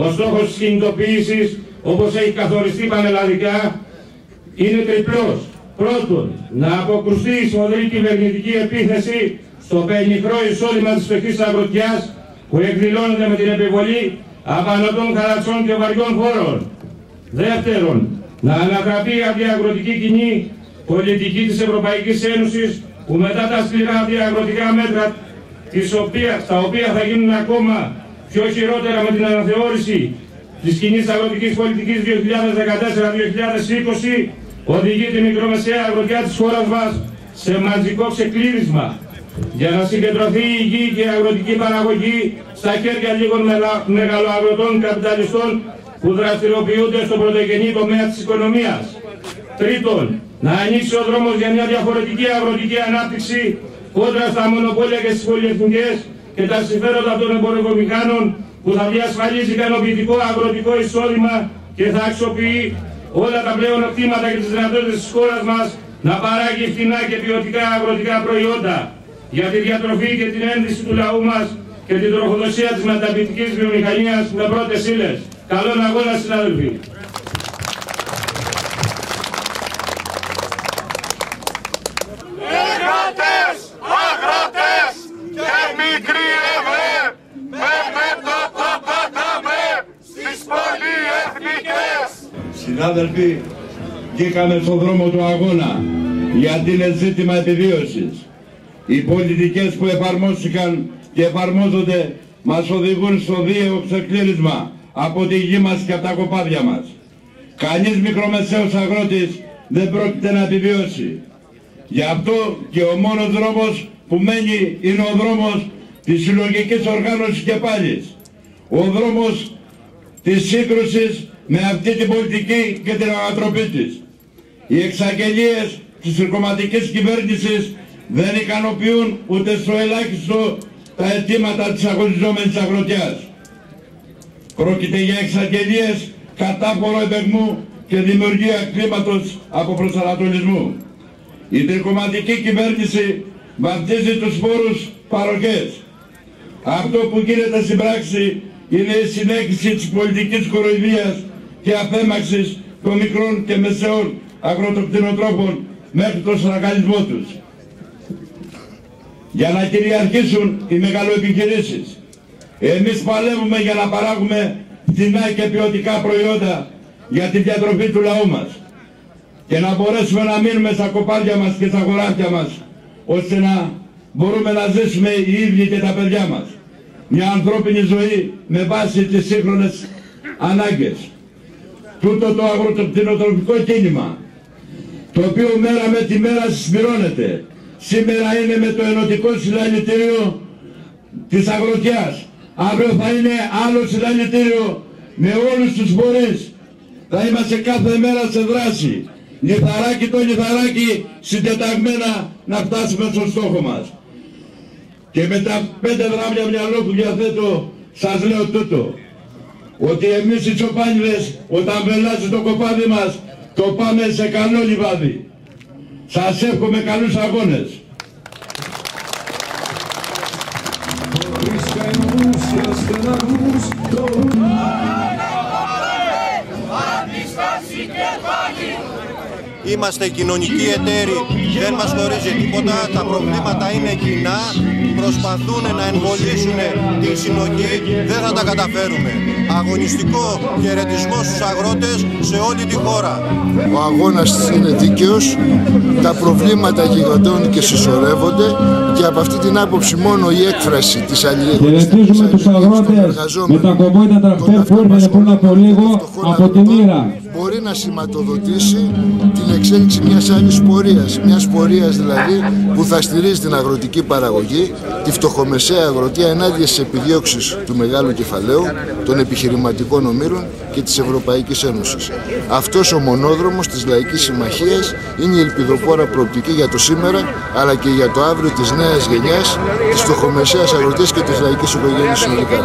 Ο στόχος της κινητοποίησης, όπως έχει καθοριστεί πανελλαδικά, είναι τριπλός. Πρώτον, να αποκρουστεί η σφοδρή κυβερνητική επίθεση στο πενιχρό εισόδημα της φτωχής αγροτιάς που εκδηλώνεται με την επιβολή απανωτών χαρατσών και βαριών φόρων. Δεύτερον, να ανατραπεί η αντιαγροτική κοινή πολιτική της Ευρωπαϊκής Ένωσης που μετά τα σκληρά αντιαγροτικά μέτρα τα οποία θα γίνουν ακόμα πιο χειρότερα με την αναθεώρηση της κοινής αγροτικής πολιτικής 2014-2020 οδηγεί τη μικρομεσαία αγροτιά της χώρας μας σε μαζικό ξεκλήρισμα για να συγκεντρωθεί η γη και η αγροτική παραγωγή στα χέρια λίγων μεγαλοαγροτών καπιταλιστών που δραστηριοποιούνται στον πρωτογενή τομέα της οικονομίας. Τρίτον, να ανοίξει ο δρόμος για μια διαφορετική αγροτική ανάπτυξη κόντρα στα μονοπόλια και στις πολυεθνικές και τα συμφέροντα των εμπορευομηχάνων που θα διασφαλίζει ικανοποιητικό αγροτικό εισόδημα και θα αξιοποιεί όλα τα πλέον κτήματα και τις δυνατότητες της χώρας μας να παράγει φθηνά και ποιοτικά αγροτικά προϊόντα για τη διατροφή και την ένδυση του λαού μας και την τροφοδοσία της μεταποιητικής βιομηχανίας με πρώτες ύλες. Καλόν αγώνα, συνάδελφοι! Εργάτες, αγρότες και μικροί ευρέ, με μέτωπο πατάμε στις πολυεθνικές. Συνάδελφοι, βγήκαμε στον δρόμο του αγώνα γιατί είναι ζήτημα επιβίωσης. Οι πολιτικές που εφαρμόστηκαν και εφαρμόζονται μας οδηγούν στο βίαιο ξεκλήρισμα από τη γη μας και από τα κοπάδια μας. Κανείς μικρομεσαίος αγρότης δεν πρόκειται να επιβιώσει. Γι' αυτό και ο μόνος δρόμος που μένει είναι ο δρόμος της συλλογικής οργάνωσης και πάλης. Ο δρόμος της σύγκρουσης με αυτή την πολιτική και την ανατροπή της. Οι εξαγγελίες της κομματικής κυβέρνησης δεν ικανοποιούν ούτε στο ελάχιστο τα αιτήματα της αγωνιζόμενης αγροτιάς. Πρόκειται για εξαγγελίες κατάφορο επεγμού και δημιουργία κλίματος από προσανατολισμού. Η τρικομματική κυβέρνηση βαφτίζει τους φόρους παροχές. Αυτό που γίνεται στην πράξη είναι η συνέχιση της πολιτικής κοροϊδίας και αφέμαξης των μικρών και μεσαίων αγροτοκτηνοτρόφων μέχρι τον στραγγαλισμό τους. Για να κυριαρχήσουν οι μεγαλοεπιχειρήσεις, εμείς παλεύουμε για να παράγουμε φθηνά και ποιοτικά προϊόντα για τη διατροφή του λαού μας και να μπορέσουμε να μείνουμε στα κοπάδια μας και στα χωράφια μας, ώστε να μπορούμε να ζήσουμε οι ίδιοι και τα παιδιά μας μια ανθρώπινη ζωή με βάση τις σύγχρονες ανάγκες. Τούτο το αγροτοκτηνοτροφικό κίνημα, το οποίο μέρα με τη μέρα συσπυρώνεται, σήμερα είναι με το ενωτικό συλλαλητήριο της αγροτιάς, αύριο θα είναι άλλο συλλαλητήριο με όλους τους φορείς. Θα είμαστε κάθε μέρα σε δράση, λιθαράκι το λιθαράκι, συντεταγμένα να φτάσουμε στο στόχο μας. Και με τα 5 γράμμια μυαλό που διαθέτω σας λέω τούτο, ότι εμείς οι τσοπάνιδες όταν βελάζει το κοπάδι μας το πάμε σε καλό λιβάδι. Σας εύχομαι καλούς αγώνες. Είμαστε κοινωνικοί εταίροι, δεν μας χωρίζει τίποτα, τα προβλήματα είναι κοινά, προσπαθούν να εμβολήσουν την συνοχή, δεν θα τα καταφέρουμε. Αγωνιστικό χαιρετισμό στους αγρότες σε όλη τη χώρα. Ο αγώνας είναι δίκαιος, τα προβλήματα γιγαντώνουν και συσσωρεύονται και από αυτή την άποψη μόνο η έκφραση της αλληλεγγύης. Χαιρετίζουμε τους αγρότες με τα κομμάτια τρακτέρ που ήρθαν πριν από λίγο από την Ήρα. Μπορεί να σηματοδοτήσει την εξέλιξη μιας άλλης πορείας, μιας πορείας δηλαδή που θα στηρίζει την αγροτική παραγωγή, τη φτωχομεσαία αγροτεία ενάντια στις επιδιώξεις του μεγάλου κεφαλαίου, των επιχειρηματικών ομίλων και της Ευρωπαϊκής Ένωσης. Αυτός ο μονόδρομος της Λαϊκής Συμμαχίας είναι η ελπιδοφόρα προοπτική για το σήμερα, αλλά και για το αύριο της νέας γενιάς, της φτωχομεσαίας αγροτίας και της λαϊκής οικογένειας συνολικά.